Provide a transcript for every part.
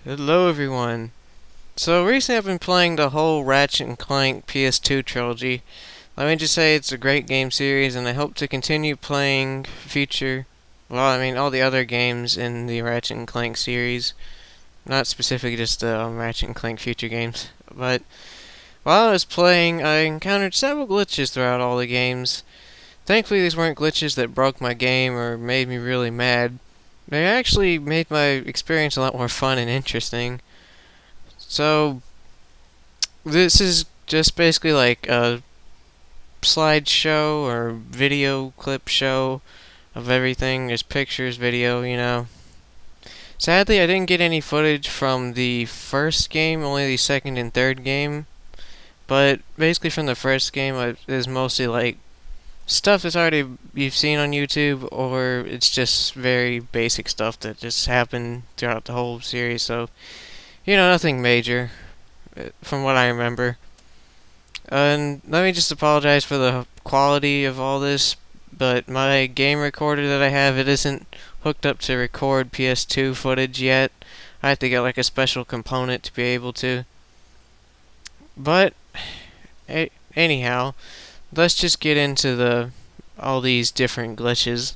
Hello everyone. So recently I've been playing the whole Ratchet Clank PS2 trilogy. Let me just say it's a great game series and I hope to continue playing all the other games in the Ratchet Clank series. Not specifically just the Ratchet Clank future games. But while I was playing, I encountered several glitches throughout all the games. Thankfully these weren't glitches that broke my game or made me really mad. They actually made my experience a lot more fun and interesting. So, this is just basically like a slideshow or video clip show of everything. There's pictures, video. Sadly, I didn't get any footage from the first game, only the second and third game. But basically, from the first game, it is mostly like stuff that's already you've seen on YouTube, or it's just very basic stuff that just happened throughout the whole series. So, nothing major, from what I remember. And let me just apologize for the quality of all this, but my game recorder that I have, it isn't hooked up to record PS2 footage yet. I have to get like a special component to be able to. But anyhow, let's just get into all these different glitches.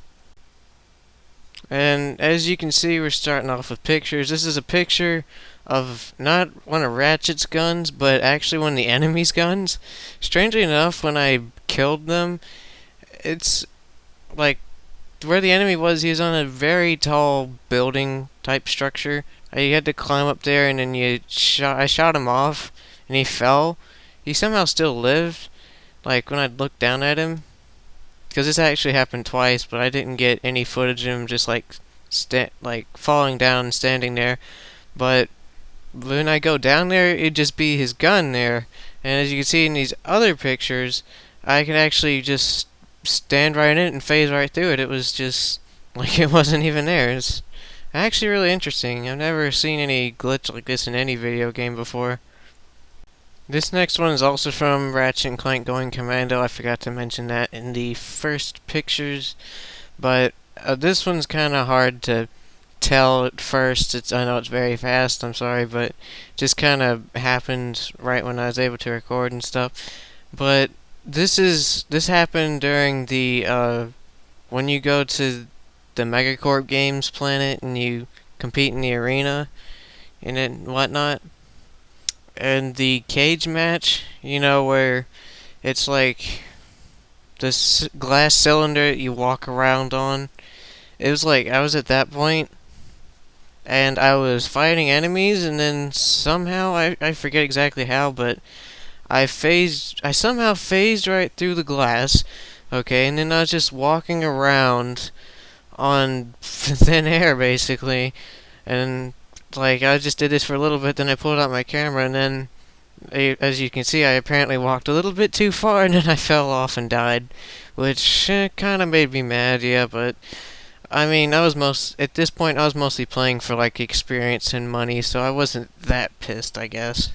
And as you can see, we're starting off with pictures. This is a picture of not one of Ratchet's guns, but actually one of the enemy's guns. Strangely enough, when I killed them, it's like where the enemy was, he was on a very tall building type structure. You had to climb up there, and then I shot him off, and he fell. He somehow still lived. Like when I looked down at him, because this actually happened twice, but I didn't get any footage of him just like falling down and standing there. But when I go down there, it'd just be his gun there. And as you can see in these other pictures, I could actually just stand right in it and phase right through it. It was just like it wasn't even there. It's actually really interesting. I've never seen any glitch like this in any video game before. This next one is also from Ratchet Clank Going Commando. I forgot to mention that in the first pictures, but this one's kind of hard to tell at first. I know it's very fast. I'm sorry, but just kind of happened right when I was able to record and stuff. But this happened during the when you go to the Megacorp Games planet and you compete in the arena and whatnot. And the cage match, where it's like this glass cylinder that you walk around on. It was like I was at that point, and I was fighting enemies, and then somehow I forget exactly how, but I somehow phased right through the glass, okay, and then I was just walking around on thin air basically, and like I just did this for a little bit, then I pulled out my camera, and then as you can see, I apparently walked a little bit too far, and then I fell off and died, which kind of made me mad, yeah. But I mean, at this point I was mostly playing for like experience and money, so I wasn't that pissed, I guess.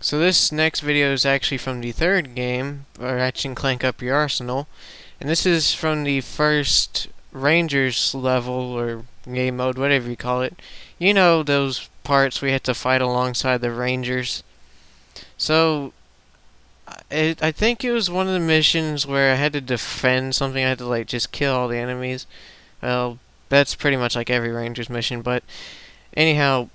So this next video is actually from the third game, Ratchet and Clank Up Your Arsenal, and this is from the first Rangers level, or game mode, whatever you call it. You know, those parts we had to fight alongside the Rangers. So, I think it was one of the missions where I had to defend something. I had to, like, just kill all the enemies. Well, that's pretty much like every Rangers mission, but anyhow,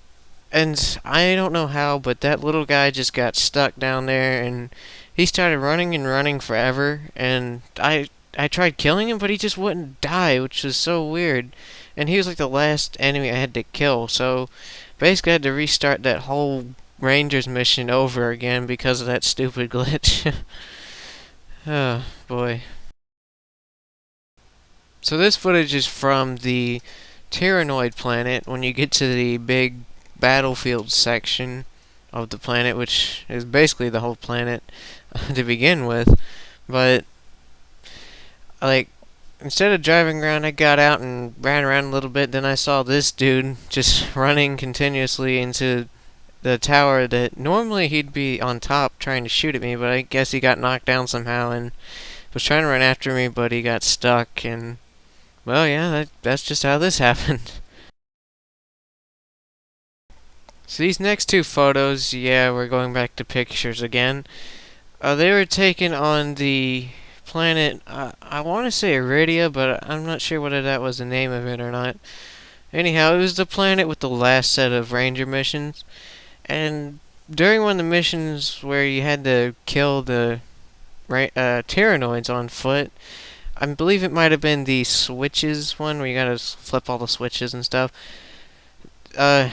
and I don't know how, but that little guy just got stuck down there, and he started running and running forever, and I tried killing him, but he just wouldn't die, which was so weird. And he was like the last enemy I had to kill, so basically I had to restart that whole Rangers mission over again because of that stupid glitch. Oh, boy. So this footage is from the Tyrannoid planet when you get to the big battlefield section of the planet, which is basically the whole planet to begin with. But like, instead of driving around, I got out and ran around a little bit. Then I saw this dude just running continuously into the tower that normally he'd be on top trying to shoot at me, but I guess he got knocked down somehow and was trying to run after me, but he got stuck, and Well, yeah, that's just how this happened. So these next two photos, yeah, we're going back to pictures again. They were taken on the planet, I want to say Iridia, but I'm not sure whether that was the name of it or not. Anyhow, it was the planet with the last set of ranger missions. And during one of the missions where you had to kill the Tyrannoids on foot, I believe it might have been the switches one where you gotta flip all the switches and stuff. Uh,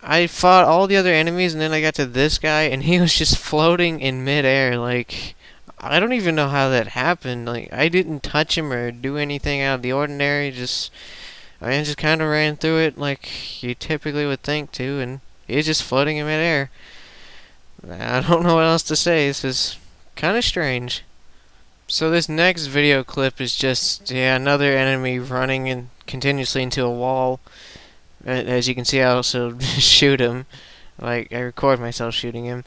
I fought all the other enemies, and then I got to this guy, and he was just floating in midair. Like, I don't even know how that happened. Like, I didn't touch him or do anything out of the ordinary. I just kind of ran through it like you typically would think to, and he was just floating in midair. I don't know what else to say. This is kind of strange. So this next video clip is just, yeah, another enemy running in continuously into a wall. As you can see, I also shoot him. Like, I record myself shooting him.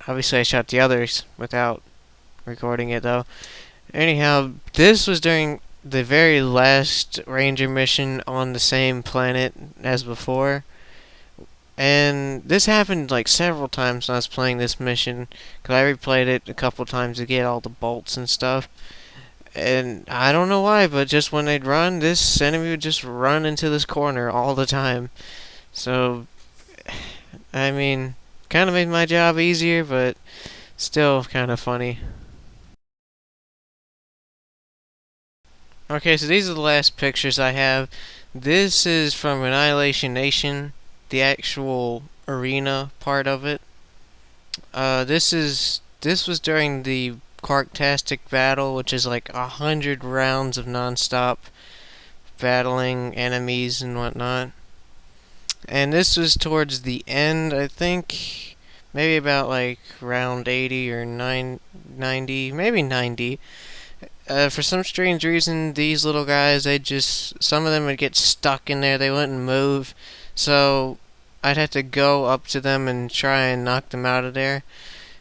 Obviously, I shot the others without recording it, though. Anyhow, this was during the very last Ranger mission on the same planet as before. And this happened like several times when I was playing this mission, because I replayed it a couple times to get all the bolts and stuff. And I don't know why, but just when they'd run, this enemy would just run into this corner all the time. So, I mean, kind of made my job easier, but still kind of funny. Okay, so these are the last pictures I have. This is from Annihilation Nation, the actual arena part of it. This was during the Quarktastic battle, which is like 100 rounds of non-stop battling enemies and whatnot. And this was towards the end, I think, maybe about like round 80 or 90, maybe 90. For some strange reason, these little guys, some of them would get stuck in there, they wouldn't move. So I'd have to go up to them and try and knock them out of there,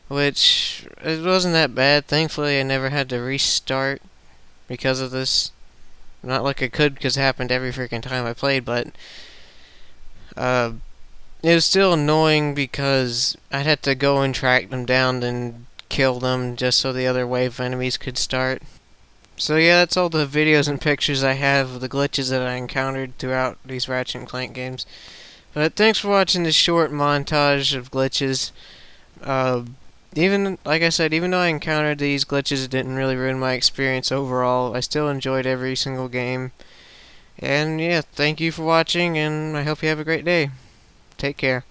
which it wasn't that bad. Thankfully, I never had to restart because of this. Not like I could, because it happened every freaking time I played, but uh, it was still annoying because I'd have to go and track them down and kill them just so the other wave of enemies could start. So yeah, that's all the videos and pictures I have of the glitches that I encountered throughout these Ratchet and Clank games. But thanks for watching this short montage of glitches. Even, like I said, even though I encountered these glitches, it didn't really ruin my experience overall. I still enjoyed every single game. And yeah, thank you for watching, and I hope you have a great day. Take care.